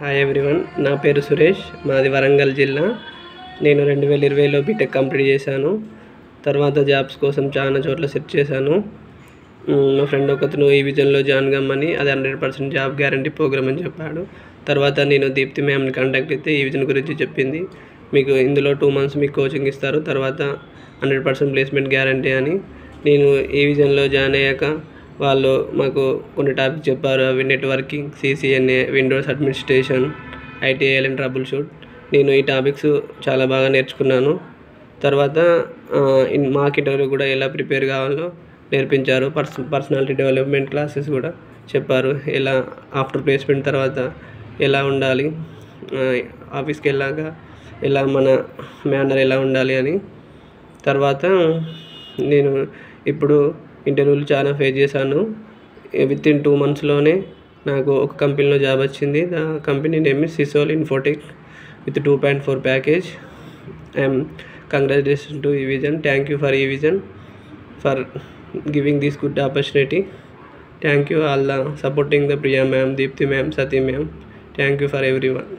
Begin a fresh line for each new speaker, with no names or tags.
Hi everyone, నా పేరు సురేష్. మాది వరంగల్ జిల్లా. నేను 2020లో బీటెక్ కంప్లీట్ చేశాను. తర్వాత జాబ్స్ కోసం చాలా చోట్ల సెర్చ్ చేశాను. మా ఫ్రెండ్ ఒకతను ఈ విజన్లో జాయిన్ కమ్మని, అది 100% జాబ్ గ్యారంటీ ప్రోగ్రామ్ అని చెప్పాడు. తర్వాత నేను దీప్తి మ్యామ్ని కాంటాక్ట్ అయితే ఈ విజన్ గురించి చెప్పింది. మీకు ఇందులో 2 months మీకు కోచింగ్ ఇస్తారు, తర్వాత 100% ప్లేస్మెంట్ గ్యారంటీ అని. నేను ఈ విజన్లో జాయిన్ అయ్యాక వాళ్ళు మాకు కొన్ని టాపిక్స్ చెప్పారు. అవి networking, CCNA, Windows administration, ITIL and trouble shoot. నేను ఈ టాపిక్స్ చాలా బాగా నేర్చుకున్నాను. తర్వాత మాక్ ఇంటర్వ్యూ కూడా ఎలా ప్రిపేర్ కావాలో నేర్పించారు. పర్సనాలిటీ డెవలప్మెంట్ క్లాసెస్ కూడా చెప్పారు. ఎలా ఆఫ్టర్ ప్లేస్మెంట్ తర్వాత ఎలా ఉండాలి, ఆఫీస్కి వెళ్ళాక ఎలా మన మేనర్ ఎలా ఉండాలి అని. తర్వాత నేను ఇప్పుడు ఇంటర్వ్యూలు చాలా ఫేస్ చేశాను. వితిన్ 2 monthsలోనే నాకు ఒక కంపెనీలో జాబ్ వచ్చింది. The company name is Cisol Infotech with 2.4 package. I'm congratulations to eVision. Thank you for eVision for giving this good opportunity. Thank you all the supporting the Priya ma'am, Deepthi ma'am, Sati ma'am. Thank you for everyone.